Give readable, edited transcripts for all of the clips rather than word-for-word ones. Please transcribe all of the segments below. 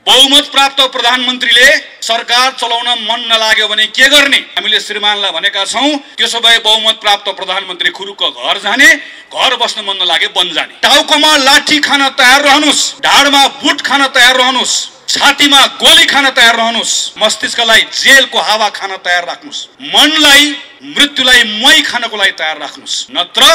बहुमत प्राप्त प्रधानमन्त्रीले सरकार चलाउन मन नलाग्यो भने के गर्ने? हामीले श्रीमानलाई भनेका छौं, त्यसो भए बहुमत प्राप्त प्रधानमन्त्री खुरुक्क घर जाने, घर बस्न मन नलागे वन जाने। टाउकोमा लाठी खान तयार रहनुस्, ढाडमा बुट खान तयार रहनुस्, छातीमा गोली खान तयार रहनुस्, मस्तिष्कलाई जेलको हावा खान तयार राख्नुस्, मनलाई मृत्युलाई मै खानको लागि तयार राख्नुस्, नत्र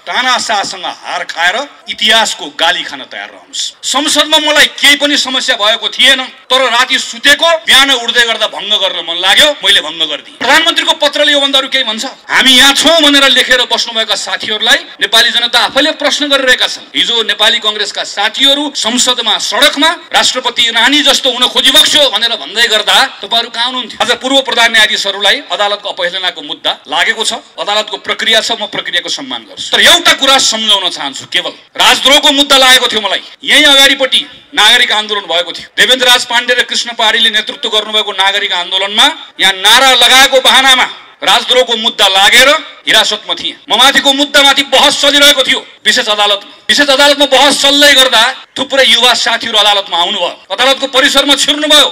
तानाशाहसँग हार खाएर इतिहासको गाली खान तयार रहनुस्। संसदमा मलाई केही पनि समस्या भएको थिएन, तर राति सुतेको बिहान उठ्दै गर्दा भङ्ग गर्न मन लाग्यो, मैले भङ्ग गरिदिएँ। प्रधानमन्त्रीको पत्रले यो भन्दा अरु केही भन्छ? हामी यहाँ छौं भनेर लेखेर बस्नुभएका साथीहरूलाई नेपाली जनता आफैले प्रश्न गरिरहेका छन्। हिजो नेपाली कांग्रेसका साथीहरू संसदमा सडकमा राष्ट्रपति रानी जस्तो हुन खोजिबक्स्यो भनेर भन्दै गर्दा तपाईहरु कहाँ हुनुहुन्थ्यो? आज पूर्व प्रधान न्यायाधीशहरूलाई अदालतको अपहेलनाको मुद्दा लागेको छ, अदालतको प्रक्रिया छ, म प्रक्रियाको सम्मान गर्छु। तर एउटा कुरा सम्झाउन चाहन्छु, केवल राजद्रोहको मुद्दा लागेको थियो मलाई। यही अगाडिपट्टि नागरिक आन्दोलन भएको थियो। देवेन्द्रराज पाण्डे र कृष्ण पहाडीले नेतृत्व गर्नुभएको नागरिक आन्दोलनमा यहाँ नारा लगाएको बहानामा राजद्रोहको मुद्दा लागेर हिरासतमा थिए। म माथिको मुद्दामाथि बहस चलिरहेको थियो विशेष अदालतमा। विशेष अदालतमा बहस चल्दै गर्दा थुप्रै युवा साथीहरू अदालतमा आउनुभयो, अदालतको परिसरमा छिर्नुभयो,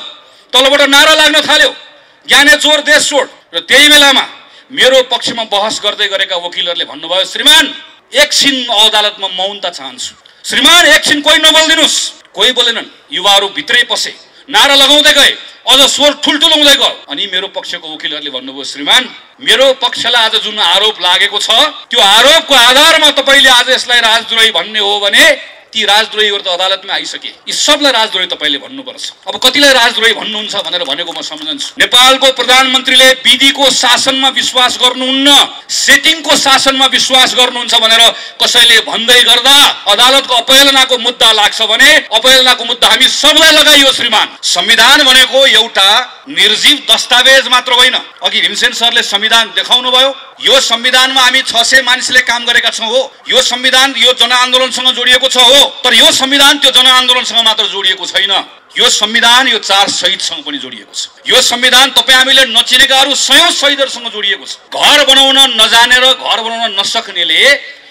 तलबाट नारा लाग्न थाल्यो, ज्ञाने चोर देश छोड। र त्यही बेलामा मेरो पक्षमा बहस गर्दै गरेका वकिलहरूले भन्नुभयो, श्रीमान एकछिन अदालतमा मौनता चाहन्छु, श्रीमान एकछिन कोही नबोल्दिनुस्। कोही बोलेनन्, युवाहरू भित्रै पसे, नारा लगाउँदै गए, अझ स्वर ठुल्ठुलो हुँदै गयो। अनि मेरो पक्षको वकिलहरूले भन्नुभयो, श्रीमान मेरो पक्षलाई आज जुन आरोप लागेको छ त्यो आरोपको आधारमा तपाईले आज यसलाई राजद्रोही भन्ने हो भने ती राजद्रोहीहरू त अदालतमा आइसके, यी सबलाई राजद्रोही तपाईले भन्नुपर्छ। अब कतिलाई राजद्रोही भन्नुहुन्छ भनेर भनेको म सम्झन्छु। नेपालको प्रधानमन्त्रीले विधिको शासनमा विश्वास गर्नुहुन्न, सेटिङको शासनमा विश्वास गर्नुहुन्छ भनेर कसैले भन्दै गर्दा अदालतको अपहेलनाको मुद्दा लाग्छ भने अपहेलनाको मुद्दा हामी सबलाई लगाइयो। श्रीमान संविधान भनेको एउटा निर्जीव दस्तावेज मात्र होइन। अघि भीमसेन सरले संविधान देखाउनु भयो, यो संविधानमा हामी 600 मानिसले काम गरेका छौं हो, यो संविधान यो जनआन्दोलनसँग जोडिएको छ हो, तर यो संविधान त्यो जनआन्दोलनसँग मात्र जोडिएको छैन, यो संविधान यो 4 शहीदसँग पनि जोडिएको छ। यो संविधान तपाईं हामीले नचिनेकाहरू सयौं शहीदहरूसँग जोडिएको छ। घर बनाउन नजानेर घर बनाउन नसक्नेले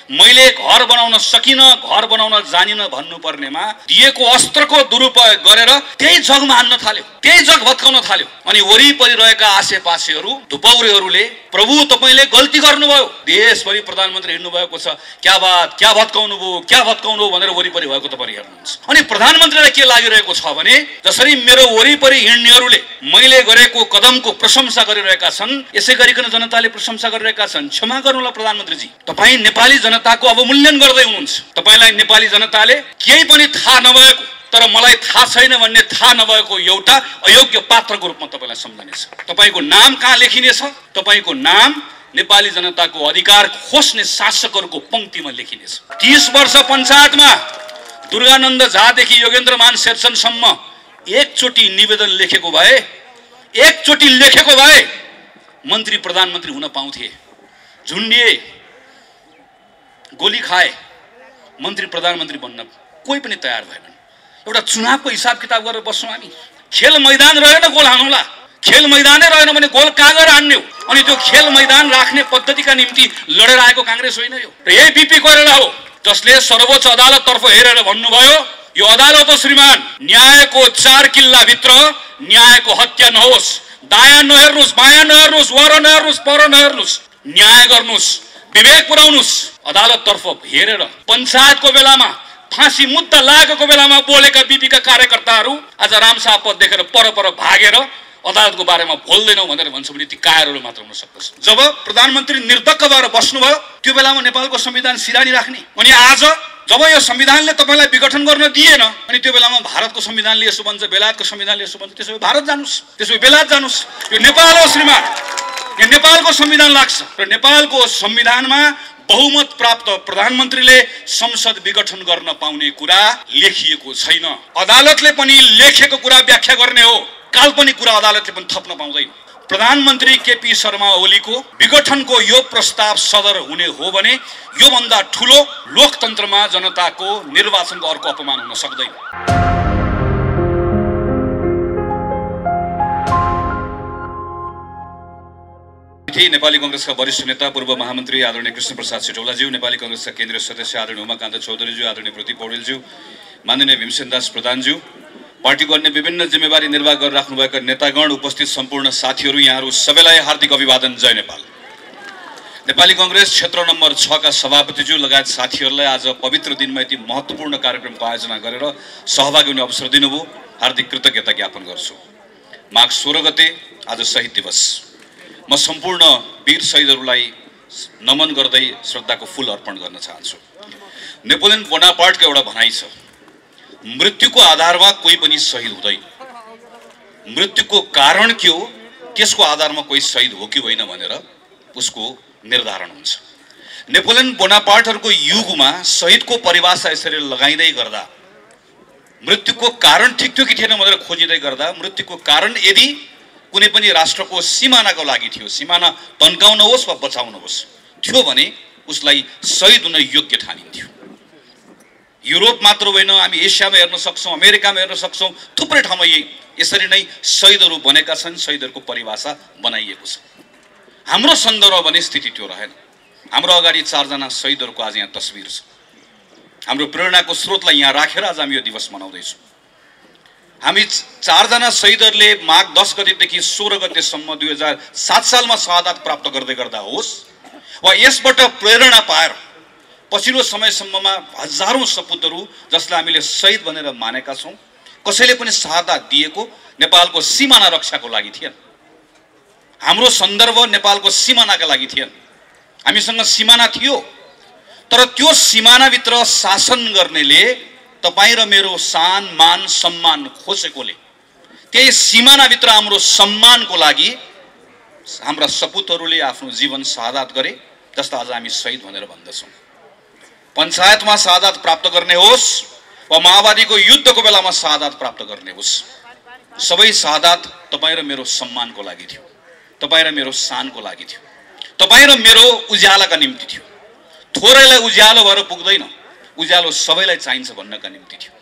मैले घर बनाउन सकिन, घर बनाउन जानिन भन्नुपर्नेमा दिएको अस्त्रको दुरुपयोग गरेर त्यही जगमा हान्न थाल्यो, त्यही जग भत्काउन थाल्यो। अनि वरिपरि रहेका आसेपासेहरू धुपौरेहरूले प्रभु तपाईले गल्ती गर्नुभयो, देशभरि प्रधानमन्त्री हिँड्नु भएको छ, क्या बात, क्या भत्काउनु भयो, क्या भत्काउनु हो भनेर वरिपरि भएको तपाईले हेर्नुहुन्छ। अनि प्रधानमन्त्रीलाई के लागिरहेको छ भने जसरी मेरो वरिपरि हिँड्नेहरूले मैले गरेको कदमको प्रशंसा गरिरहेका छन्, यसै गरिकन जनताले प्रशंसा गरिरहेका छन्। क्षमा गर्नुहोला प्रधानमन्त्रीजी, तपाई नेपाली जनताको अवमूल्यन गर्दै हुनुहुन्छ। तपाईलाई नेपाली जनताले केही पनि थाहा नभएको तर मलाई थाहा छैन भन्ने थाहा नभएको एउटा अयोग्य पात्रको रूपमा तपाईलाई सम्झनेछ। तपाईको नाम कहाँ लेखिनेछ? तपाईको नाम नेपाली जनताको अधिकार खोज्ने शासकहरूको पंक्तिमा लेखिनेछ। 30 वर्ष पञ्चायतमा दुर्गानन्द झादेखि योगेन्द्रमान शेरचनसम्म एकचोटि निवेदन लेखेको भए, एकचोटि लेखेको भए मन्त्री प्रधानमन्त्री हुन पाउँथे। झुन्डिए, गोली खाए, मन्त्री प्रधानमन्त्री बन्न कोही पनि तयार भएनन्। एउटा चुनावको हिसाब किताब गरेर बस्छौँ हामी। खेल मैदान रहेन गोल हान्नुला, खेल मैदानै रहेन भने गोल कहाँ गएर हान्ने हो? अनि त्यो खेल मैदान राख्ने पद्धतिका निम्ति लडेर आएको कांग्रेस होइन यो। र यही बीपी कोइराला हो जसले सर्वोच्च अदालततर्फ हेरेर भन्नुभयो, यो अदालत हो श्रीमान, न्यायको 4 किल्लाभित्र न्यायको हत्या नहोस्, दायाँ नहेर्नुस्, बायाँ नहेर्नुस्, वर नहेर्नुस्, पर नहेर्नुस्, न्याय गर्नुस्, विवेक पुर्याउनुस्। अदालततर्फ हेरेर पञ्चायतको बेलामा फाँसी मुद्दा लागेको बेलामा बोलेका बीपीका कार्यकर्ताहरू आज रामशाह पद देखेर पर भागेर अदालतको बारेमा बोल्दैनौ भनेर भन्छ भने ती कायरहरू मात्र हुन सक्दछ। जब प्रधानमन्त्री निर्धक्क भएर बस्नुभयो त्यो बेलामा नेपालको संविधान सिरानी राख्ने, अनि आज जब यो संविधानले तपाईलाई विघटन गर्न दिएन अनि त्यो बेलामा भारतको संविधानले यसो भन्छ, बेलायतको संविधानले यसो भन्छ, त्यसो भए भारत जानुस्, त्यसो भए बेलायत जानुस्। यो नेपाल हो श्रीमान, यो नेपालको संविधान लाग्छ। र नेपालको संविधानमा बहुमत प्राप्त प्रधानमन्त्रीले संसद विघटन गर्न पाउने कुरा लेखिएको छैन। अदालतले पनि लेखेको कुरा व्याख्या गर्ने हो, काल्पनिक कुरा अदालतले पनि थप्न पाउँदैन। प्रधानमन्त्री केपी शर्मा ओलीको विघटनको यो प्रस्ताव सदर हुने हो भने यो भन्दा ठूलो लोकतन्त्रमा जनताको निर्वाचनको अर्को अपमान हुन सक्दैन। नेपाली कांग्रेसका वरिष्ठ नेता पूर्व महामन्त्री आदरणीय कृष्णप्रसाद सिटौलाज्यू, नेपाली कांग्रेसका केन्द्रीय सदस्य आदरणीय उमाकान्त चौधरीज्यू, आदरणीय प्रदीप पौडेलज्यू, माननीय भीमसेन दास प्रधानज्यू, पार्टीको अन्य विभिन्न जिम्मेवारी निर्वाह गरिराख्नुभएका नेतागण, उपस्थित सम्पूर्ण साथीहरू, यहाँहरू सबैलाई हार्दिक अभिवादन। जय नेपाल। नेपाली कांग्रेस क्षेत्र नम्बर 6 का सभापतिज्यू लगायत साथीहरूलाई आज पवित्र दिनमा यति महत्त्वपूर्ण कार्यक्रमको आयोजना गरेर सहभागी हुने अवसर दिनुभयो, हार्दिक कृतज्ञता ज्ञापन गर्छु। माघ 16 गते आज शहीद दिवस। म सम्पूर्ण वीर शहीदहरूलाई नमन गर्दै श्रद्धाको फूल अर्पण गर्न चाहन्छु। नेपोलियन बोनापार्टको एउटा भनाइ छ, मृत्युको आधारमा कोही पनि शहीद हुँदैन, मृत्युको कारण के हो त्यसको आधारमा कोही शहीद हो कि होइन भनेर उसको निर्धारण हुन्छ। नेपोलियन बोनापार्टहरूको युगमा शहीदको परिभाषा यसरी लगाइँदै गर्दा, मृत्युको कारण ठिक थियो कि थिएन भनेर खोजिँदै गर्दा, मृत्युको कारण यदि कुनै पनि राष्ट्रको सिमानाको लागि थियो, सिमाना तन्काउन होस् वा बचाउन होस्, थियो भने उसलाई शहीद हुन योग्य ठानिन्थ्यो। युरोप मात्र होइन, हामी एसियामा हेर्न सक्छौँ, अमेरिकामा हेर्न सक्छौँ, थुप्रै ठाउँमा यसरी नै शहीदहरू बनेका छन्, शहीदहरूको परिभाषा बनाइएको छ। हाम्रो सन्दर्भ भने स्थिति त्यो रहेन। हाम्रो अगाडि 4 जना शहीदहरूको आज यहाँ तस्बिर छ। हाम्रो प्रेरणाको स्रोतलाई यहाँ राखेर आज हामी यो दिवस मनाउँदैछौँ। हामी 4 जना शहीदहरूले माघ 10 गतेदेखि 16 गतेसम्म 2007 सालमा शहादत प्राप्त गर्दै गर्दा होस् वा यसबाट प्रेरणा पाएर पछिल्लो समयसम्ममा हजारौं सपुतहरू जसलाई हामीले शहीद भनेर मानेका छौँ, कसैले पनि शहादत दिएको नेपालको सीमाना रक्षाको लागि थिएन। हाम्रो सन्दर्भ नेपालको सीमानाका लागि थिएन। हामीसँग सीमाना थियो, तर त्यो सीमानाभित्र शासन गर्नेले तपाईँ र मेरो सान मान सम्मान खोसेकोले त्यही सीमानाभित्र हाम्रो सम्मानको लागि हाम्रा सपुतहरूले आफ्नो जीवन शहादत गरे, जस्तो आज हामी शहीद भनेर भन्दछौँ। पञ्चायतमा शहादत प्राप्त गर्ने होस् वा माओवादीको युद्धको बेलामा शहादत प्राप्त गर्ने होस्, सबै शहादत तपाईँ र मेरो सम्मानको लागि थियो, तपाईँ र मेरो शानको लागि थियो, तपाईँ र मेरो उज्यालोका निम्ति थियो। थोरैलाई उज्यालो भएर पुग्दैन, उज्यालो सबैलाई चाहिन्छ भन्नका निम्ति थियो।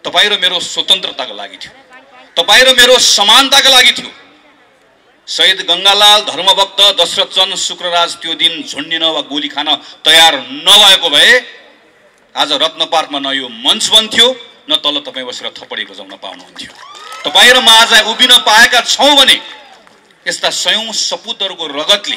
तपाईँ र मेरो स्वतन्त्रताको लागि थियो, तपाईँ र मेरो समानताका लागि थियो। शहीद गङ्गालाल, धर्मभक्त दशरथचन्द्र शुक्रराज त्यो दिन झुन्डिन वा गोली खान तयार नभएको भए आज रत्न पार्कमा न यो मञ्च बन्थ्यो, न तल तपाईँ बसेर थप्पडी बजाउन पाउनुहुन्थ्यो। तपाईँ र म आज उभिन पाएका छौँ भने यस्ता सयौं सपुतहरूको रगतले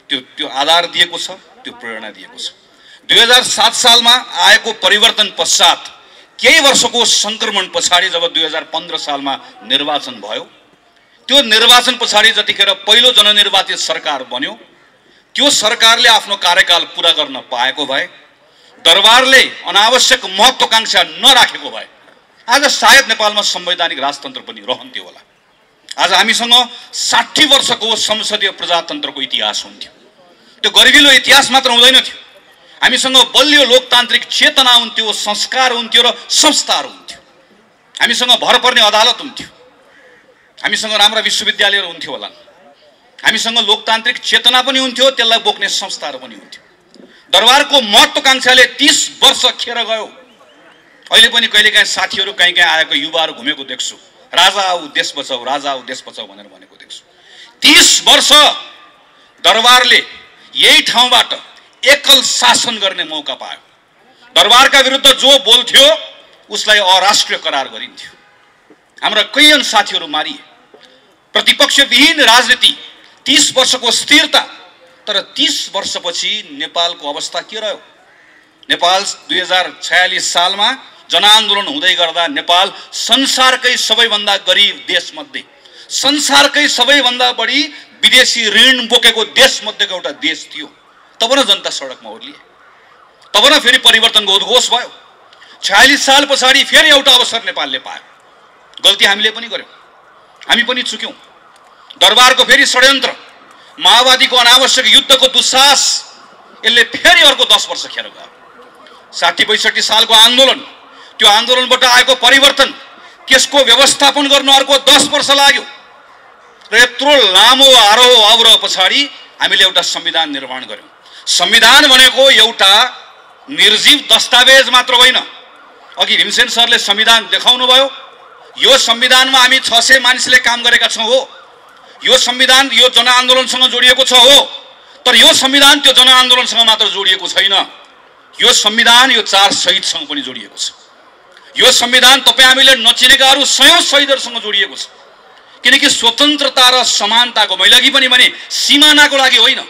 त्यो आधार दिएको छ, त्यो प्रेरणा दिएको छ। 2007 सालमा आएको परिवर्तन पश्चात केही वर्षको संक्रमण पछाडि जब 2015 सालमा निर्वाचन भयो, त्यो निर्वाचन पछाडि जतिखेर पहिलो जननिर्वाचित सरकार बन्यो, त्यो सरकारले आफ्नो कार्यकाल पूरा गर्न पाएको भए, दरबारले अनावश्यक महत्त्वाकांक्षा नराखेको भए आज सायद नेपालमा संवैधानिक राजतन्त्र पनि रहन्थ्यो होला। आज हामीसँग 60 वर्षको संसदीय प्रजातन्त्रको इतिहास हुन्थ्यो। त्यो गरिबिलो इतिहास मात्र हुँदैन थियो, हामीसँग बलियो लोकतान्त्रिक चेतना हुन्थ्यो, संस्कार हुन्थ्यो र संस्थाहरू हुन्थ्यो। हामीसँग भरपर्ने अदालत हुन्थ्यो, हामीसँग राम्रा विश्वविद्यालयहरू हुन्थ्यो होला, हामीसँग लोकतान्त्रिक चेतना पनि हुन्थ्यो, त्यसलाई बोक्ने संस्थाहरू पनि हुन्थ्यो। दरबारको महत्त्वाकांक्षाले 30 वर्ष खेर गयो। अहिले पनि कहिलेकाहीँ साथीहरू कहीँ आएको युवाहरू घुमेको देख्छु, राजा आऊ देश बचाऊ, राजा आऊ देश बचाऊ भनेर भनेको देख्छु। 30 वर्ष दरबारले यही ठाउँबाट एकल शासन गर्ने मौका पायो। दरबारका विरुद्ध जो बोल्थ्यो उसलाई अराष्ट्रिय करार गरिन्थ्यो। हाम्रा कैयन साथीहरू मारिए। प्रतिपक्षविहीन राजनीति, 30 वर्षको स्थिरता, तर 30 वर्षपछि नेपालको अवस्था के रह्यो? नेपाल 2046 सालमा जनआन्दोलन हुँदै गर्दा नेपाल संसारकै सबैभन्दा गरिब देशमध्ये, संसारकै सबैभन्दा बढी विदेशी ऋण बोकेको देशमध्येको एउटा देश थियो। तब न जनता सडकमा ओर्लिए, तब न फेरि परिवर्तनको उद्घोष भयो। 46 साल पछाडि फेरि एउटा अवसर नेपालले पायो। गल्ती हामीले पनि गर्यौँ, हामी पनि चुक्यौँ। दरबारको फेरि षड्यन्त्र, माओवादीको अनावश्यक युद्धको दुस्साहस, यसले फेरि अर्को 10 वर्ष खेर गयो। 60-62 सालको आन्दोलन, त्यो आन्दोलनबाट आएको परिवर्तन, त्यसको व्यवस्थापन गर्न अर्को 10 वर्ष लाग्यो र यत्रो लामो आरोह अवरोह पछाडि हामीले एउटा संविधान निर्माण गर्यौँ। संविधान भनेको एउटा निर्जीव दस्तावेज मात्र होइन। अघि भीमसेन सरले संविधान देखाउनु भयो। यो संविधानमा हामी 600 मानिसले काम गरेका छौँ हो। यो संविधान यो जनआन्दोलनसँग जोडिएको छ हो, तर यो संविधान त्यो जनआन्दोलनसँग मात्र जोडिएको छैन। यो संविधान यो 4 शहीदसँग पनि जोडिएको छ। यो संविधान तपाईँ हामीले नचिनेका अरू सयौं शहीदहरूसँग जोडिएको छ। किनकि स्वतन्त्रता र समानताको, मैले अघि पनि भने सिमानाको लागि होइन,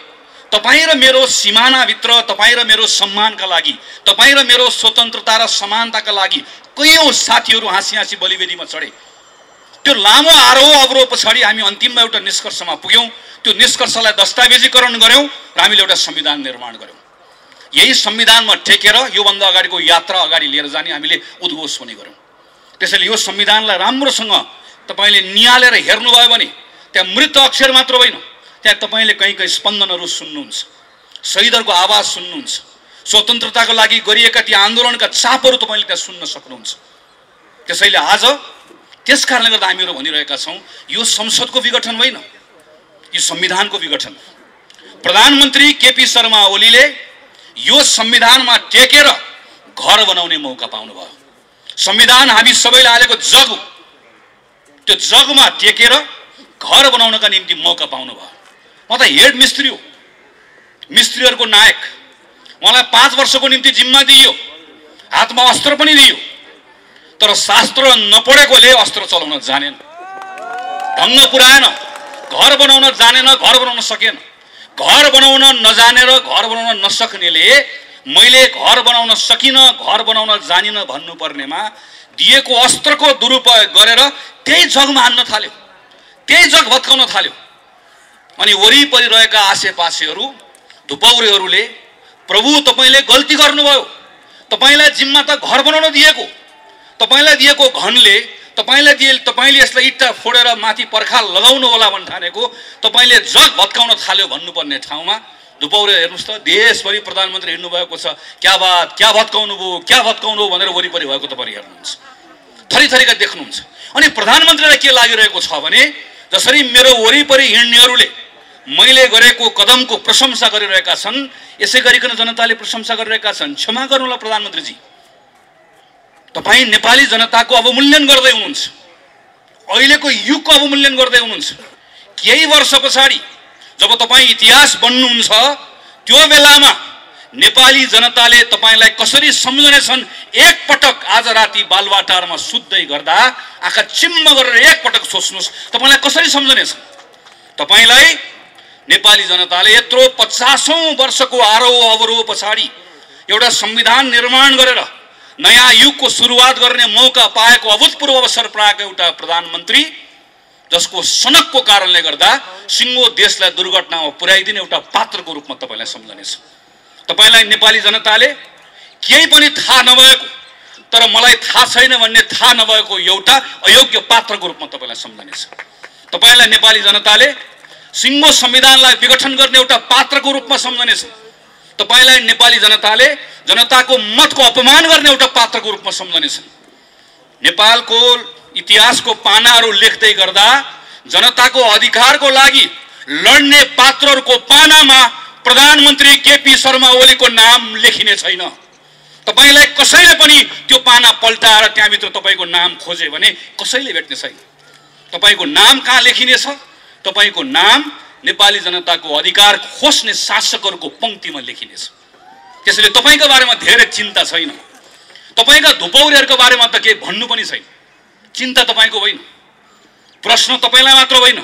तपाईँ र मेरो सिमानाभित्र, तपाईँ र मेरो सम्मानका लागि, तपाईँ र मेरो स्वतन्त्रता र समानताका लागि कयौं साथीहरू हाँसी हाँसी बलिवेदीमा चढे। त्यो लामो आरोह अवरोह पछाडि हामी अन्तिममा एउटा निष्कर्षमा पुग्यौं। त्यो निष्कर्षलाई दस्तावेजीकरण गर्यौं र हामीले एउटा संविधान निर्माण गर्यौं। यही संविधानमा टेकेर योभन्दा अगाडिको यात्रा अगाडि लिएर जाने हामीले उद्घोष पनि गर्यौं। त्यसैले यो संविधानलाई राम्रोसँग तपाईले नियालेर हेर्नुभयो भने त्यहाँ मृत अक्षर मात्र होइन, त्यहाँ तपाईले कहीँ कहीँ स्पन्दनहरू सुन्नुहुन्छ, शहीदहरूको आवाज सुन्नुहुन्छ, स्वतन्त्रताको लागि गरिएका ती आन्दोलनका चापहरू तपाईले त्यहाँ सुन्न सक्नुहुन्छ। त्यसैले आज त्यस कारणले गर्दा हामीहरू भनिरहेका छौं, यो संसदको विघटन होइन, यो संविधानको विघटन। प्रधानमन्त्री केपी शर्मा ओलीले यो संविधानमा टेकेर घर बनाउने मौका पाउनुभयो। संविधान हामी सबैले हालेको जग हो, त्यो जगमा टेकेर घर बनाउनका निम्ति मौका पाउनुभयो। म त हेड मिस्त्री हो, मिस्त्रीहरूको नायक। मलाई 5 वर्षको निम्ति जिम्मा दिइयो, हातमा अस्त्र पनि दिइयो, तर शास्त्र नपढेकोले अस्त्र चलाउन जानेन, ढङ्ग पुर्याएन, घर बनाउन जानेन, घर बनाउन सकेन। घर बनाउन नजानेर घर बनाउन नसक्नेले मैले घर बनाउन सकिन, घर बनाउन जानिन भन्नुपर्नेमा दिएको अस्त्रको दुरुपयोग गरेर त्यही जगमा हान्न थाल्यो, त्यही जग भत्काउन थाल्यो। अनि वरिपरि रहेका आसेपासेहरू, धुपौरेहरूले प्रभु तपाईले गल्ती गर्नुभयो, तपाईलाई जिम्मा त घर बनाउन दिएको, तपाईलाई दिएको घनले तपाईले यसलाई इट्टा फोडेर माथि पर्खाल लगाउनु होला भन्न ठानेको, तपाईले जग भत्काउन थाल्यो भन्नुपर्ने ठाउँमा धुपौरे हेर्नुस् त देशभरि प्रधानमन्त्री हिँड्नु भएको छ, क्या बात, क्या भत्काउनु भयो भनेर वरिपरि भएको तपाईले हेर्नुहुन्छ, थरीथरीका देख्नुहुन्छ। अनि प्रधानमन्त्रीलाई के लागिरहेको छ भने जसरी मेरो वरिपरि हिँड्नेहरूले मैले गरेको कदमको प्रशंसा गरिरहेका छन्, यसै गरिकन जनताले प्रशंसा गरिरहेका छन्। क्षमा गर्नुहोला प्रधानमन्त्रीजी, तपाई नेपाली जनताको अवमूल्यन गर्दै हुनुहुन्छ, अहिलेको युगको अवमूल्यन गर्दै हुनुहुन्छ। केही वर्ष पछाडि जब तपाई इतिहास बन्नुहुन्छ, त्यो बेलामा नेपाली जनताले तपाईलाई कसरी सम्झनेछन्, एकपटक आज राति बालवाटारमा सुत्दै गर्दा आँखा चिम्म गरेर एकपटक सोच्नुहोस्, तपाईलाई कसरी सम्झनेछन्। तपाईलाई नेपाली जनताले यत्रो 50औं वर्षको आरोह अवरोह पछाडि एउटा संविधान निर्माण गरेर नयाँ युगको सुरुवात गर्ने मौका पाएको, अभूतपूर्व अवसर पाएको एउटा प्रधानमन्त्री जसको सनकको कारणले गर्दा सिङ्गो देशलाई दुर्घटनामा पुर्याइदिने एउटा पात्रको रूपमा तपाईलाई सम्झनेछ। तपाईलाई नेपाली जनताले केही पनि थाहा नभएको, तर मलाई थाहा छैन भन्ने थाहा नभएको एउटा अयोग्य पात्रको रूपमा तपाईलाई सम्झनेछ। तपाईलाई नेपाली जनताले सिङ्गो संविधानलाई विघटन गर्ने एउटा पात्रको रूपमा सम्झनेछ। तपाईलाई नेपाली जनताले जनताको मतको अपमान गर्ने एउटा पात्रको रूपमा सम्झनेछन्। नेपालको इतिहासको पानाहरू लेख्दै गर्दा जनताको अधिकारको लागि लड्ने पात्रहरूको पानामा प्रधानमन्त्री केपी शर्मा ओलीको नाम लेखिने छैन। तपाईलाई कसैले पनि त्यो पाना पल्टाएर त्यहाँभित्र तपाईको नाम खोजे भने कसैले भेट्ने छैन। तपाईको नाम कहाँ लेखिनेछ? तपाईको नाम नेपाली जनताको अधिकार खोज्ने शासकहरूको पंक्तिमा लेखिनेछ। त्यसैले तपाईको बारेमा धेरै चिन्ता छैन, तपाईका धुपौरेहरूको बारेमा त केही भन्नु पनि छैन। चिन्ता तपाईको होइन, प्रश्न तपाईलाई मात्र होइन,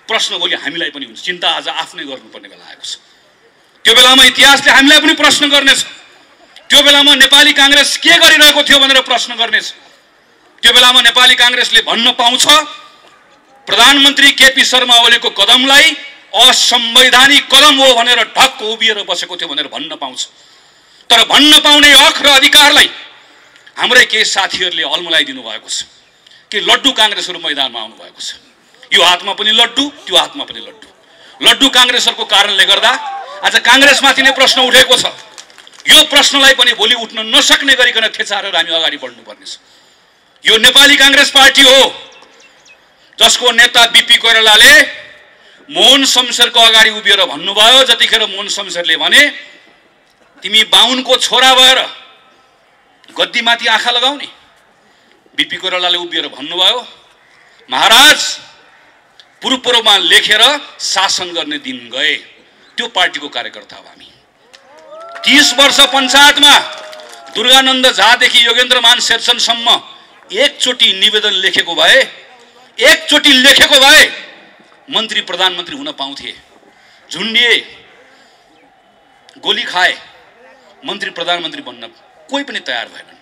प्रश्न भोलि हामीलाई पनि हुन्छ। चिन्ता आज आफ्नै गर्नुपर्ने बेला आएको छ। त्यो बेलामा इतिहासले हामीलाई पनि प्रश्न गर्नेछ। त्यो बेलामा नेपाली कांग्रेस के गरिरहेको थियो भनेर प्रश्न गर्नेछ। त्यो बेलामा नेपाली कांग्रेसले भन्न पाउँछ प्रधानमन्त्री केपी शर्मा ओलीको कदमलाई असंवैधानिक कदम हो भनेर ढक्क उभिएर बसेको थियो भनेर भन्न पाउँछ। तर भन्न पाउने हक र अधिकारलाई हाम्रै केही साथीहरूले अल्मलाइदिनु भएको छ कि लड्डु कांग्रेसहरू मैदानमा आउनु भएको छ। यो हातमा पनि लड्डु, त्यो हातमा पनि लड्डु। लड्डु कांग्रेसहरूको कारणले गर्दा आज कांग्रेसमाथि नै प्रश्न उठेको छ। यो प्रश्नलाई पनि भोलि उठ्न नसक्ने गरिकन खेचारेर हामी अगाडि बढ्नुपर्नेछ। यो नेपाली कांग्रेस पार्टी हो जसको नेता बीपी कोइरालाले मोहन शमशेरको अगाडि उभिएर भन्नुभयो, जतिखेर मोहन शमशेरले भने तिमी बाहुनको छोरा भएर गद्दीमाथि आँखा लगाउने, बीपी कोइरालाले उभिएर भन्नुभयो महाराज पूर्वमा लेखेर शासन गर्ने दिन गए। त्यो पार्टीको कार्यकर्ता हो हामी। 30 वर्ष पञ्चायतमा दुर्गानन्द झादेखि योगेन्द्रमान शेरचनसम्म एकचोटि निवेदन लेखेको भए मन्त्री प्रधानमन्त्री हुन पाउँथे। झुन्डिए, गोली खाए, मन्त्री प्रधानमन्त्री बन्न कोही पनि तयार भएनन्।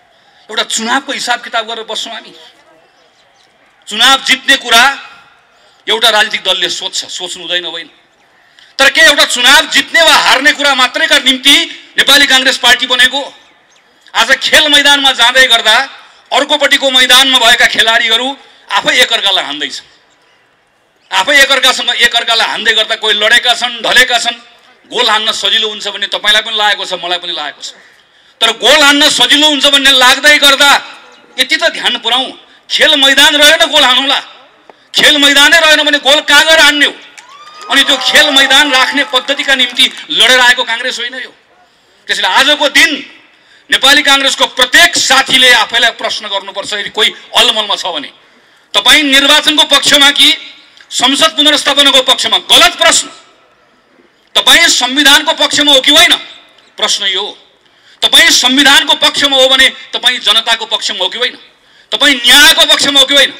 एउटा चुनावको हिसाब किताब गरेर बस्छौँ हामी। चुनाव जित्ने कुरा एउटा राजनीतिक दलले सोच्नु हुँदैन होइन। तर के एउटा चुनाव जित्ने वा हार्ने कुरा मात्रैका निम्ति नेपाली कांग्रेस पार्टी बनेको? आज खेल मैदानमा जाँदै गर्दा अर्कोपट्टिको मैदानमा भएका खेलाडीहरू आफै एकअर्कालाई हान्दैछ। आफै एकअर्कालाई हान्दै गर्दा कोही लडेका छन्, ढलेका छन्। गोल हान्न सजिलो हुन्छ भन्ने तपाईलाई पनि लागेको छ, मलाई पनि लागेको छ। तर गोल हान्न सजिलो हुन्छ भन्ने लाग्दै गर्दा यति त ध्यान पुर्याउँ, खेल मैदान रहेन गोल हान्नुला। खेल मैदानै रहेन भने गोल कहाँ गएर हान्ने हो? अनि त्यो खेल मैदान राख्ने पद्धतिका निम्ति लडेर आएको कांग्रेस होइन यो। त्यसैले आजको दिन नेपाली कांग्रेसको प्रत्येक साथीले आफैलाई प्रश्न गर्नुपर्छ, यदि कोही अलमलमा छ भने तपाई निर्वाचनको पक्षमा कि संसद पुनर्स्थापनाको पक्षमा? गलत प्रश्न। तपाई संविधानको पक्षमा हो कि होइन? प्रश्न यो। तपाई संविधानको पक्षमा हो भने तपाई जनताको पक्षमा हो कि होइन? तपाई न्यायको पक्षमा हो कि होइन?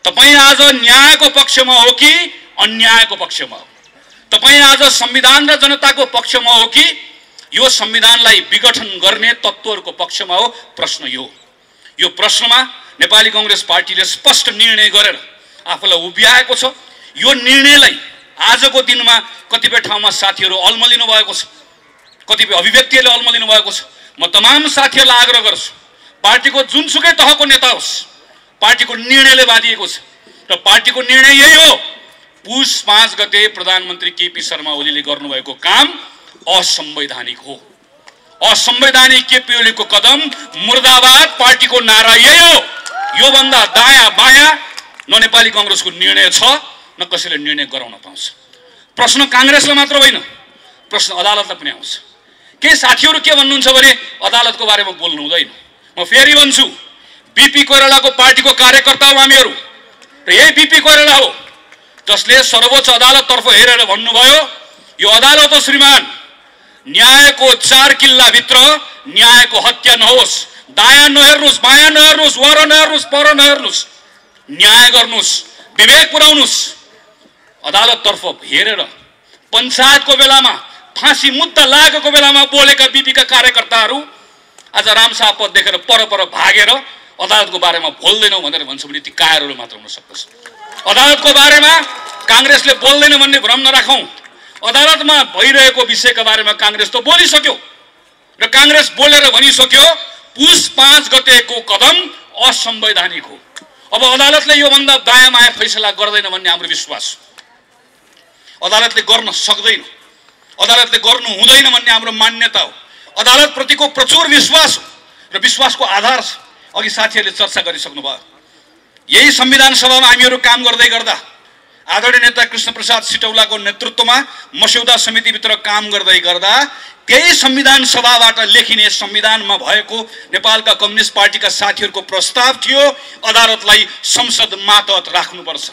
तपाई आज न्यायको पक्षमा हो कि अन्यायको पक्षमा हो? तपाई आज संविधान र जनताको पक्षमा हो कि यो संविधानलाई विघटन गर्ने तत्त्वहरूको पक्षमा हो? प्रश्न यो प्रश्नमा नेपाली कांग्रेस पार्टीले स्पष्ट निर्णय गरेर आफूलाई उभ्याएको छ। यो निर्णयलाई आजको दिनमा कतिपय ठाउँमा साथीहरू अल्मलिनु भएको छ, कतिपय अभिव्यक्तिहरूले अल्मलिनु भएको छ। म तमाम साथीहरूलाई आग्रह गर्छु, पार्टीको जुनसुकै तहको नेता होस्, पार्टीको निर्णयले बाँधिएको छ र पार्टीको निर्णय यही हो। पुष 5 गते प्रधानमन्त्री केपी शर्मा ओलीले गर्नुभएको काम असंवैधानिक हो। असंवैधानिक केपी ओलीको कदम मुर्दाबाद पार्टीको नारा यही हो। यो भन्दा दायाँ बायाँ न नेपाली कांग्रेसको निर्णय छ न कसैले निर्णय गराउन पाउँछ। प्रश्न कांग्रेसलाई मात्र होइन, प्रश्न अदालतलाई पनि आउँछ। केही साथीहरू के भन्नुहुन्छ भने अदालतको बारेमा बोल्नु हुँदैन। म फेरि भन्छु, बीपी कोइरालाको पार्टीको कार्यकर्ता हो हामीहरू र यही बीपी कोइराला हो जसले सर्वोच्च अदालततर्फ हेरेर भन्नुभयो, यो अदालत हो श्रीमान, न्यायको 4 किल्लाभित्र न्यायको हत्या नहोस्, दायाँ नहेर्नुहोस्, बायाँ नहेर्नुहोस्, वर नहेर्नुहोस्, पर नहेर्नुहोस्, न्याय गर्नुहोस्, विवेक पुर्याउनुहोस्। अदालततर्फ हेरेर पञ्चायतको बेलामा फाँसी मुद्दा लागेको बेलामा बोलेका बीपीका कार्यकर्ताहरू आज रामशाह पद देखेर पर भागेर अदालतको बारेमा बोल्दैनौ भनेर भन्छ भने ती कायरहरू मात्र हुन सक्दछ। अदालतको बारेमा कांग्रेसले बोल्दैन भन्ने भ्रम नराखौं। अदालतमा भइरहेको विषयका बारेमा कांग्रेस त बोलिसक्यो र कांग्रेस बोलेर भनिसक्यो पुष 5 गतेको कदम असंवैधानिक हो। अब अदालतले यो भन्दा दायाँ बायाँ फैसला गर्दैन भन्ने हाम्रो विश्वास। अदालतले गर्न सक्दैन, अदालतले गर्नु हुँदैन भन्ने हाम्रो मान्यता हो। अदालत प्रतिको प्रचुर विश्वास हो र विश्वासको आधार छ। अघि साथीहरूले चर्चा गरिसक्नु भयो। यही संविधान सभामा हामीहरू काम गर्दै गर्दा आदरणीय नेता कृष्णप्रसाद सिटौलाको नेतृत्वमा मस्यौदा समितिभित्र काम गर्दै गर्दा त्यही संविधान सभाबाट लेखिने संविधानमा भएको नेपालका कम्युनिस्ट पार्टीका साथीहरूको प्रस्ताव थियो अदालतलाई संसद मातहत राख्नुपर्छ।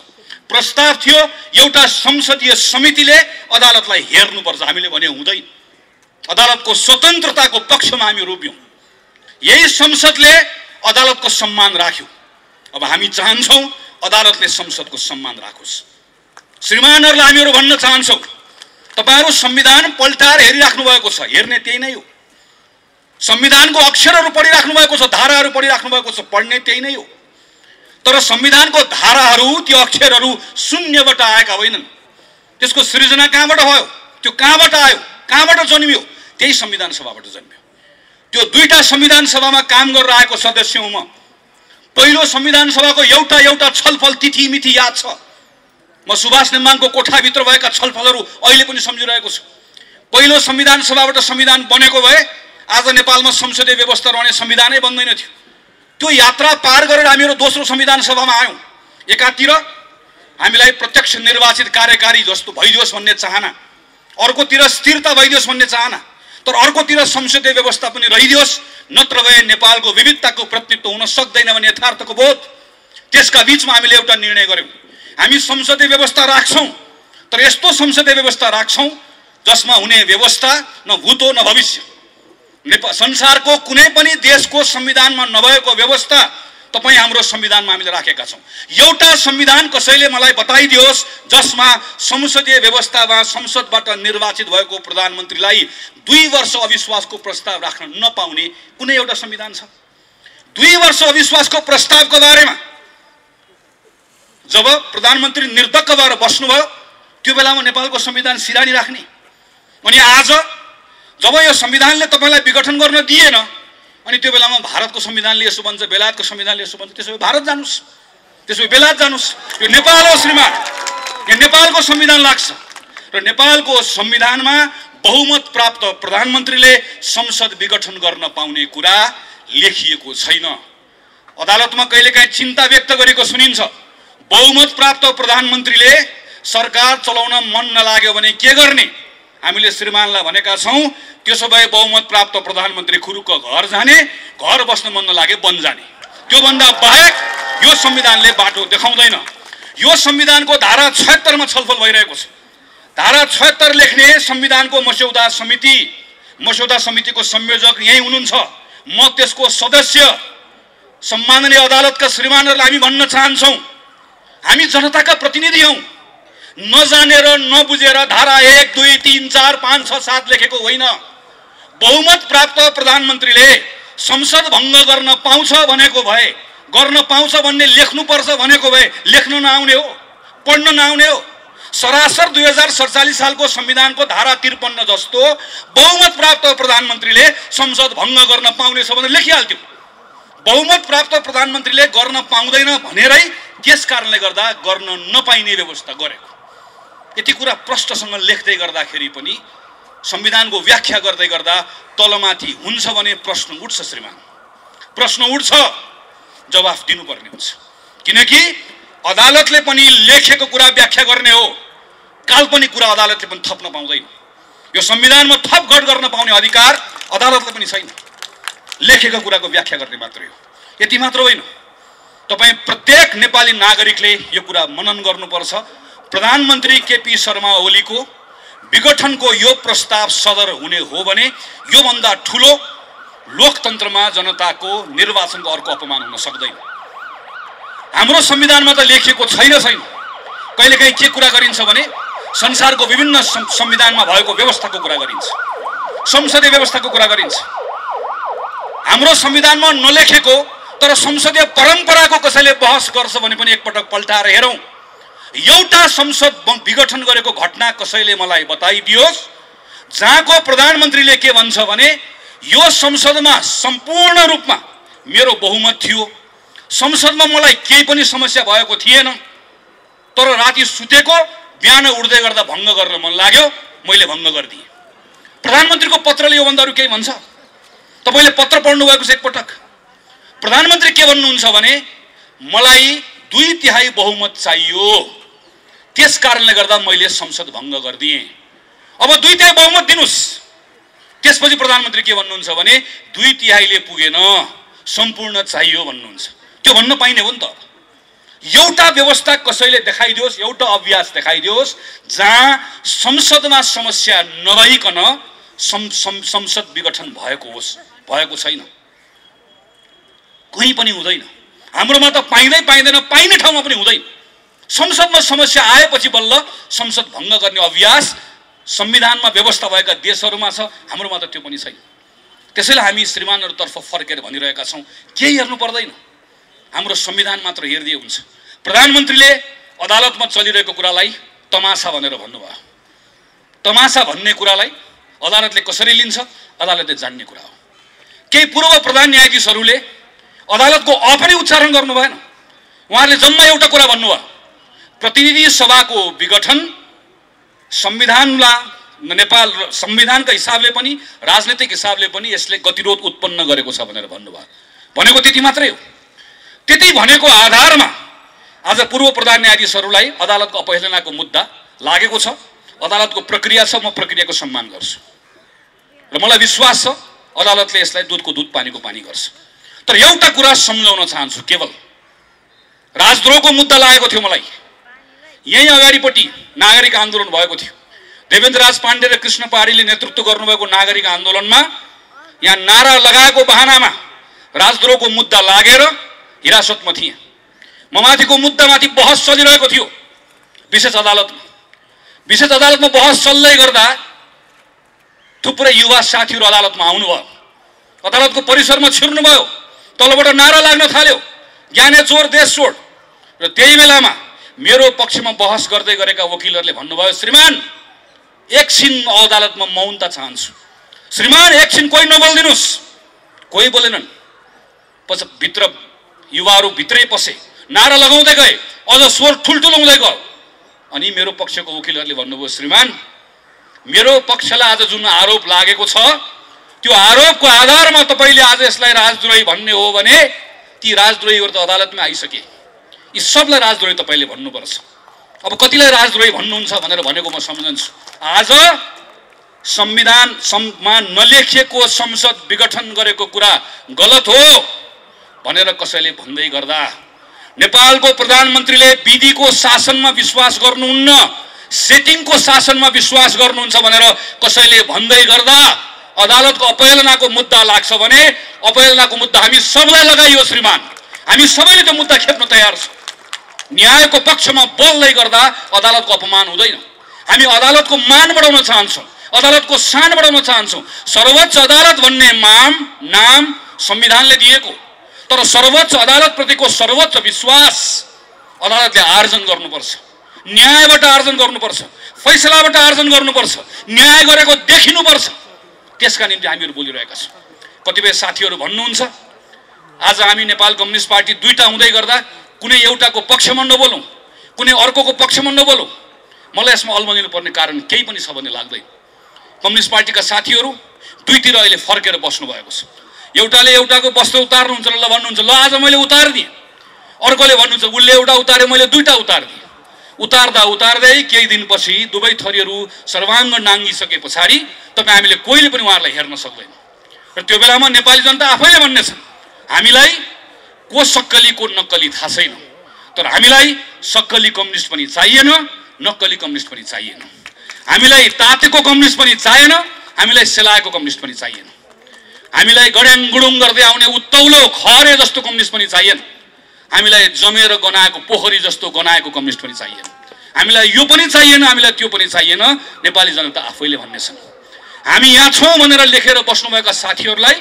प्रस्ताव थियो एउटा संसदीय समितिले अदालतलाई हेर्नुपर्छ। हामीले भने हुँदैन। अदालतको स्वतन्त्रताको पक्षमा हामी रोप्यौं। यही संसदले अदालतको सम्मान राख्यो। अब हामी चाहन्छौं अदालतले संसदको सम्मान राखोस्। श्रीमानहरुलाई हामीहरू भन्न चाहन्छौं, तपाईहरु संविधान पल्टाएर हेरिराख्नु भएको छ, हेर्ने त्यही नै हो। संविधानको अक्षरहरू पढिराख्नु भएको छ, धाराहरू पढिराख्नु भएको छ, पढ्ने त्यही नै हो। तर संविधानको धाराहरू, त्यो अक्षरहरू शून्यबाट आएका होइनन्। त्यसको सृजना कहाँबाट भयो? त्यो कहाँबाट आयो? कहाँबाट जन्मियो? त्यही संविधान सभाबाट जन्मियो। त्यो दुईटा संविधान सभामा काम गरेर आएको सदस्य हुँ म। पहिलो संविधान सभाको एउटा छलफल तिथि मिति याद छ। म सुभाष नेमाङको कोठाभित्र भएका छलफलहरू अहिले पनि सम्झिरहेको छु। पहिलो संविधान सभाबाट संविधान बनेको भए आज नेपालमा संसदीय व्यवस्था रहने संविधानै बन्दैन थियो। त्यो यात्रा पार गरेर हामीहरू दोस्रो संविधान सभामा आयौं। एकातिर हामीलाई प्रत्यक्ष निर्वाचित कार्यकारी जस्तो भइदियोस् भन्ने चाहना, अर्कोतिर स्थिरता भइदियोस् भन्ने चाहना, तर अर्कोतिर संसदीय व्यवस्था पनि रहिदियोस्, नत्र भए नेपालको विविधताको प्रतिनिधित्व हुन सक्दैन भन्ने यथार्थको बोध। त्यसका बीचमा हामीले एउटा निर्णय गर्यौं। हामी संसदीय व्यवस्था राख्छौं, तर यस्तो संसदीय व्यवस्था राख्छौं जसमा हुने व्यवस्था न भूत हो न भविष्य। संसारको कुनै पनि देशको संविधानमा नभएको व्यवस्था तपाई हाम्रो संविधानमा हामीले राखेका छौं। एउटा संविधान कसैले मलाई बताइदियोस् जसमा संसदीय व्यवस्थामा संसदबाट निर्वाचित भएको प्रधानमन्त्रीलाई 2 वर्ष अविश्वासको प्रस्ताव राख्न नपाउने कुनै एउटा संविधान छ? 2 वर्ष अविश्वासको प्रस्तावको बारेमा जब प्रधानमन्त्री निर्धक्क भएर बस्नुभयो त्यो बेलामा नेपालको संविधान सिरानी राख्ने, अनि आज जब यो संविधानले तपाईलाई विघटन गर्न दिएन अनि त्यो बेलामा भारतको संविधानले यसो भन्छ, बेलायतको संविधानले यसो भन्छ, त्यसो भए भारत जानुस्, त्यसो भए बेलायत जानुस्। यो नेपाल हो श्रीमान, यो नेपालको संविधान लाग्छ र नेपालको संविधानमा बहुमत प्राप्त प्रधानमन्त्रीले संसद विघटन गर्न पाउने कुरा लेखिएको छैन। अदालतमा कहिलेकाहीँ चिन्ता व्यक्त गरेको सुनिन्छ, बहुमत प्राप्त प्रधानमन्त्रीले सरकार चलाउन मन नलाग्यो भने के गर्ने? हामीले श्रीमानलाई भनेका छौं त्यसो भए बहुमत प्राप्त प्रधानमन्त्री खुरुक्क घर जाने, घर बस्न मन नलागे वन जाने। त्यो भन्दा बाहेक यो संविधानले बाटो देखाउँदैन। यो संविधानको धारा 76 मा छलफल भइरहेको छ। धारा 76 लेख्ने संविधानको मस्यौदा समितिको संयोजक यही हुनुहुन्छ, म त्यसको सदस्य। सम्माननीय अदालतका श्रीमानहरुलाई हामी भन्न चाहन्छौं, हामी जनताका प्रतिनिधि हौं। नजानेर नबुझेर धारा 1, 2, 3, 4, 5, 6, 7 लेखेको होइन। बहुमत प्राप्त प्रधानमन्त्रीले संसद भङ्ग गर्न पाउँछ भनेको भए, गर्न पाउँछ भन्ने लेख्नुपर्छ भनेको भए लेख्न नआउने हो, पढ्न नआउने हो। सरासर 2047 सालको संविधानको धारा 53 जस्तो बहुमत प्राप्त प्रधानमन्त्रीले संसद भङ्ग गर्न पाउने छ भनेर लेखिहाल्थ्यो। बहुमत प्राप्त प्रधानमन्त्रीले गर्न पाउँदैन भनेरै त्यस कारणले गर्दा गर्न नपाइने व्यवस्था गरेको। यति कुरा प्रष्टसँग लेख्दै गर्दाखेरि पनि संविधानको व्याख्या गर्दै गर्दा तलमाथि हुन्छ भने प्रश्न उठ्छ श्रीमान, प्रश्न उठ्छ, जवाफ दिनुपर्ने हुन्छ। किनकि अदालतले पनि लेखेको कुरा व्याख्या गर्ने हो, काल्पनिक कुरा अदालतले पनि थप्न पाउँदैन। यो संविधानमा थपघट गर्न पाउने अधिकार अदालतले पनि छैन, लेखेको कुराको व्याख्या गर्ने मात्रै हो। यति मात्र होइन, तपाई प्रत्येक नेपाली नागरिकले यो कुरा मनन गर्नुपर्छ। प्रधानमन्त्री केपी शर्मा ओलीको विघटनको यो प्रस्ताव सदर हुने हो भने यो भन्दा ठूलो लोकतन्त्रमा जनताको निर्वाचनको अर्को अपमान हुन सक्दैन। हाम्रो संविधानमा त लेखिएको छैन। कहिलेकाहीँ के कुरा गरिन्छ भने संसारको विभिन्न संविधानमा भएको व्यवस्थाको कुरा गरिन्छ, संसदीय व्यवस्थाको कुरा गरिन्छ। हाम्रो संविधानमा नलेखेको तर संसदीय परम्पराको कसैले बहस गर्छ भने पनि एकपटक पल्टाएर हेरौं। एउटा संसद विघटन गरेको घटना कसैले मलाई बताइदियोस् जहाँको प्रधानमन्त्रीले के भन्छ भने यो संसदमा सम्पूर्ण रूपमा मेरो बहुमत थियो, संसदमा मलाई केही पनि समस्या भएको थिएन, तर राति सुतेको बिहान उठ्दै गर्दा भङ्ग गर्न मन लाग्यो, मैले भङ्ग गरिदिएँ। प्रधानमन्त्रीको पत्रले यो भन्दा अरु केही भन्छ? तपाईले पत्र पढ्नु भएको छ एकपटक? प्रधानमन्त्री के भन्नुहुन्छ भने मलाई 2/3 बहुमत चाहियो, त्यस कारणले गर्दा मैले संसद भङ्ग गरिदिएँ। अब 2/3 बहुमत दिनुस्। त्यसपछि प्रधानमन्त्री के भन्नुहुन्छ भने 2/3 ले पुगेन, सम्पूर्ण चाहियो भन्नुहुन्छ। त्यो भन्न पाइने हो नि त। एउटा व्यवस्था कसैले देखाइदियोस्, एउटा अभ्यास देखाइदियोस् जहाँ संसदमा समस्या नरहिकन संसद विघटन भएको होस्। भएको छैन, कहीं पनि हुँदैन। हाम्रोमा त पाइँदैन, पाइने ठाउँमा पनि हुँदैन। संसदमा समस्या आएपछि बल्ल संसद भङ्ग गर्ने अभ्यास संविधानमा व्यवस्था भएका देशहरूमा छ, हाम्रोमा त त्यो पनि छैन। त्यसैले हामी श्रीमानहरुतर्फ फर्केर भनिरहेका छौं, केही हेर्नु पर्दैन, हाम्रो संविधान मात्र हेर्दै हुन्छ। प्रधानमन्त्रीले अदालतमा चलिरहेको कुरालाई तमासा भनेर भन्नुभयो। तमासा भन्ने कुरालाई अदालतले कसरी लिन्छ, अदालतले जान्ने कुरा हो। केही पूर्व प्रधान न्यायाधीशहरूले अदालतको अ पनि उच्चारण गर्नु भएन। उहाँहरूले जम्मा एउटा कुरा भन्नुभयो, प्रतिनिधि सभाको विघटन नेपाल संविधानका हिसाबले पनि राजनीतिक हिसाबले पनि यसले गतिरोध उत्पन्न गरेको छ भनेर भन्नुभयो। भनेको त्यति मात्रै हो। त्यति भनेको आधारमा आज पूर्व प्रधान न्यायाधीशहरूलाई अदालतको अपहेलनाको मुद्दा लागेको छ। अदालतको प्रक्रिया छ, म प्रक्रियाको सम्मान गर्छु र मलाई विश्वास छ अदालतले यसलाई दूधको दूध पानीको पानी गर्छ। तर एउटा कुरा सम्झाउन चाहन्छु, केवल राजद्रोहको मुद्दा लागेको थियो मलाई। यही अगाडिपट्टि नागरिक आन्दोलन भएको थियो। देवेन्द्र राज पाण्डे र कृष्ण पहाडीले नेतृत्व गर्नुभएको नागरिक आन्दोलनमा यहाँ नारा लगाएको बहानामा राजद्रोहको मुद्दा लागेर हिरासतमा थिए। म माथिको मुद्दामाथि बहस चलिरहेको थियो विशेष अदालतमा। विशेष अदालतमा बहस चल्दै गर्दा थुप्रै युवा साथीहरू अदालतमा आउनुभयो, अदालतको परिसरमा छिर्नुभयो, तलबाट नारा लाग्न थाल्यो, ज्ञाने चोर देश छोड। र त्यही बेलामा मेरो पक्षमा बहस गर्दै गरेका वकिलहरूले भन्नुभयो, श्रीमान एकछिन अदालतमा मौनता चाहन्छु, श्रीमान एकछिन कोही नबोलिदिनुस्। कोही बोलेनन्। पछि भित्र युवाहरू भित्रै पसे, नारा लगाउँदै गए, अझ स्वर ठुल्ठुलो हुँदै गयो। अनि मेरो पक्षको वकिलहरूले भन्नुभयो, श्रीमान मेरो पक्षलाई आज जुन आरोप लागेको छ त्यो आरोपको आधारमा तपाईले आज यसलाई राजद्रोही भन्ने हो भने ती राजद्रोहीहरू त अदालतमा आइसके, यी सबलाई राजद्रोही तपाईले भन्नुपर्छ। अब कतिलाई राजद्रोही भन्नुहुन्छ भनेर भनेको म सम्झन्छु। आज संविधानमा नलेखिएको संसद विघटन गरेको कुरा गलत हो भनेर कसैले भन्दै गर्दा, नेपालको प्रधानमन्त्रीले विधिको शासनमा विश्वास गर्नुहुन्न, सेटिङको शासनमा विश्वास गर्नुहुन्छ भनेर कसैले भन्दै गर्दा अदालतको अपहेलनाको मुद्दा लाग्छ भने अपहेलनाको मुद्दा हामी सबलाई लगाइयो श्रीमान। हामी सबैले त्यो मुद्दा खेप्न तयार छौँ। न्यायको पक्षमा बोल्दै गर्दा अदालतको अपमान हुँदैन। हामी अदालतको मान बढाउन चाहन्छौँ, अदालतको शान बढाउन चाहन्छौँ। सर्वोच्च अदालत भन्ने नाम संविधानले दिएको, तर सर्वोच्च अदालतप्रतिको सर्वोच्च विश्वास अदालतले आर्जन गर्नुपर्छ, न्यायबाट आर्जन गर्नुपर्छ, फैसलाबाट आर्जन गर्नुपर्छ, न्याय गरेको देखिनुपर्छ। त्यसका निम्ति हामीहरू बोलिरहेका छौँ। कतिपय साथीहरू भन्नुहुन्छ आज हामी नेपाल कम्युनिस्ट पार्टी दुईटा हुँदै गर्दा कुनै एउटाको पक्षमा नबोलौँ, कुनै अर्कोको पक्षमा नबोलौँ। मलाई यसमा अल्मलिनु पर्ने कारण केही पनि छ भन्ने लाग्दैन। कम्युनिस्ट पार्टीका साथीहरू दुईतिर अहिले फर्केर बस्नु भएको छ। एउटाले एउटाको वस्त्र उतार्नुहुन्छ ल भन्नुहुन्छ, ल आज मैले उतारिदिएँ। अर्कोले भन्नुहुन्छ उसले एउटा उतारे मैले दुईटा उतारिदिएँ। उतार्दा उतार्दै केही दिनपछि दुवै थरीहरू सर्वाङ्ग नाङ्गिसके पछाडि तपाईँ हामीले कोहीले पनि उहाँहरूलाई हेर्न सक्दैन। र त्यो बेलामा नेपाली जनता आफैले भन्नेछन् हामीलाई को सक्कली को नक्कली थाहा छैन, तर हामीलाई सक्कली कम्युनिस्ट पनि चाहिएन, नक्कली कम्युनिस्ट पनि चाहिएन। हामीलाई तातेको कम्युनिस्ट पनि चाहिएन, हामीलाई सेलाएको कम्युनिस्ट पनि चाहिएन। हामीलाई गड्याङ गुडुङ गर्दै आउने उत्तौलो खरे जस्तो कम्युनिस्ट पनि चाहिएन। हामीलाई जमेर गनाएको पोखरी जस्तो गनाएको कम्युनिस्ट पनि चाहिएन। हामीलाई यो पनि चाहिएन, हामीलाई त्यो पनि चाहिएन। नेपाली जनता आफैले भन्नेछन्। हामी यहाँ छौँ भनेर लेखेर बस्नुभएका साथीहरूलाई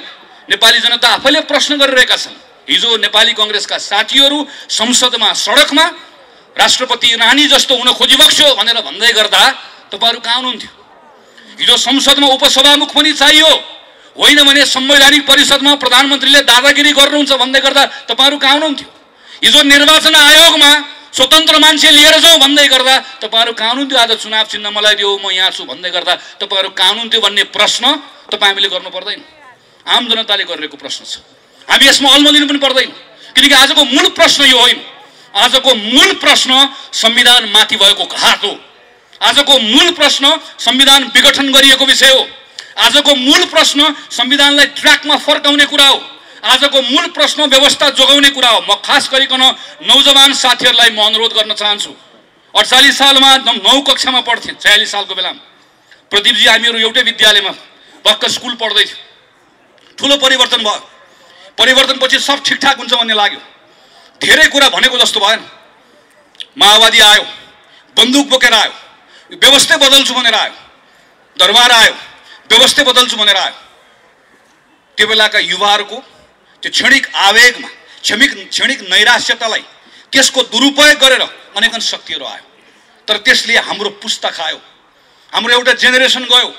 नेपाली जनता आफैले प्रश्न गरिरहेका छन्। हिजो नेपाली कङ्ग्रेसका साथीहरू संसदमा सडकमा राष्ट्रपति रानी जस्तो हुन खोजिबक्स्यो भनेर भन्दै गर्दा तपाईँहरू कहाँ हुनुहुन्थ्यो? हिजो संसदमा उपसभामुख पनि चाहियो, होइन भने संवैधानिक परिषदमा प्रधानमन्त्रीले दादागिरी गर्नुहुन्छ भन्दै गर्दा तपाईँहरू कहाँ हुनुहुन्थ्यो? हिजो निर्वाचन आयोगमा स्वतन्त्र मान्छे लिएर जाउँ भन्दै गर्दा तपाईँहरू कहाँ हुनुहुन्थ्यो? आज चुनाव चिन्ह मलाई दियो म यहाँ छु भन्दै गर्दा तपाईँहरू कहाँ हुनुहुन्थ्यो भन्ने प्रश्न तपाईँ हामीले गर्नु पर्दैन। आम जनताले गरिरहेको प्रश्न छ। हामी यसमा अल्मलिनु पनि पर्दैन, किनकि आजको मूल प्रश्न यो होइन। आजको मूल प्रश्न संविधान माथि भएको घात हो। आजको मूल प्रश्न संविधान विघटन गरिएको विषय हो। आजको मूल प्रश्न संविधानलाई ट्र्याकमा फर्काउने कुरा हो। आजको मूल प्रश्न व्यवस्था जोगाउने कुरा हो। म खास गरिकन नौजवान साथीहरूलाई म अनुरोध गर्न चाहन्छु। 48 सालमा 9 कक्षामा पढ्थेँ, 46 सालको बेलामा प्रदीपजी हामीहरू एउटै विद्यालयमा भक्क स्कुल पढ्दै थियौँ। ठुलो परिवर्तन भयो। परिवर्तनपछि सब ठिकठाक हुन्छ भन्ने लाग्यो। धेरै कुरा भनेको जस्तो भएन। माओवादी आयो, बन्दुक बोकेर आयो, व्यवस्था बदल्छु भनेर आयो, दरबार आयो, व्यवस्था बदल्छु भनेर आयो। त्यो बेलाका युवाहरूको त्यो क्षणिक आवेगमा, क्षणिक नैराश्यतालाई त्यसको दुरुपयोग गरेर अनेकन शक्तिहरू आयो। तर त्यसले हाम्रो पुस्ता खायो, हाम्रो एउटा जेनेरेसन गयो।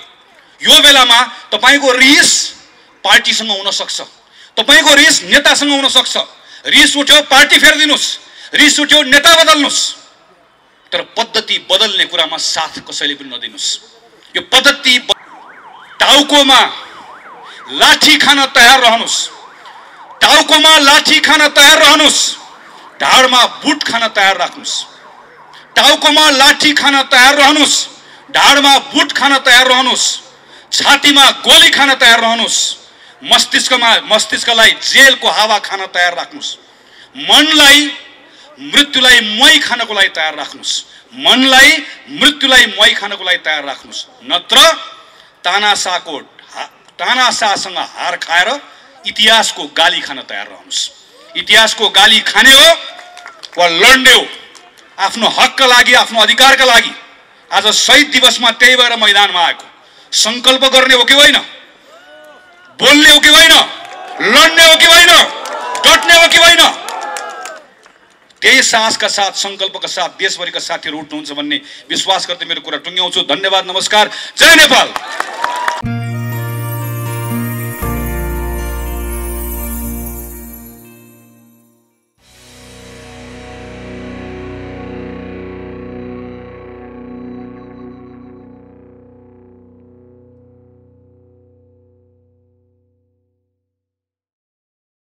यो बेलामा तपाईँको रिस पार्टीसँग हुन सक्छ, तपाईँको रिस नेतासँग हुन सक्छ। रिस उठ्यो पार्टी फेरिदिनुहोस्, रिस उठ्यो नेता बदल्नुहोस्, तर पद्धति बदल्ने कुरामा साथ कसैले पनि नदिनुहोस्। यो पद्धति टाउकोमा लाठी खान तयार रहनुहोस्, टाउकोमा लाठी खान तयार रहनुहोस्, ढाडमा बुट खान तयार राख्नुहोस्। टाउकोमा लाठी खान तयार रहनुहोस्, ढाडमा बुट खान तयार रहनुहोस्, छातीमा गोली खान तयार रहनुहोस्, मस्तिष्कलाई जेलको हावा खान तयार राख्नुहोस्, मनलाई मृत्युलाई मही खानको लागि तयार राख्नुहोस्, मनलाई मृत्युलाई मही खानको लागि तयार राख्नुहोस्। नत्र तानाशाहको तानाशाहसँग हार खाएर इतिहासको गाली खान तयार रहनुहोस्। इतिहासको गाली खाने हो वा लड्ने हो। आफ्नो हकका लागि, आफ्नो अधिकारका लागि आज शहीद दिवसमा त्यही भएर मैदानमा आएको। संकल्प गर्ने हो कि होइन, बोल्ने हो कि होइन, लड्ने हो कि होइन, डट्ने हो कि होइन, त्यही साहसका साथ, संकल्पका साथ देशभरिका साथीहरू उठ्नुहुन्छ भन्ने विश्वास गर्दै मेरो कुरा टुङ्ग्याउँछु। धन्यवाद, नमस्कार, जय नेपाल।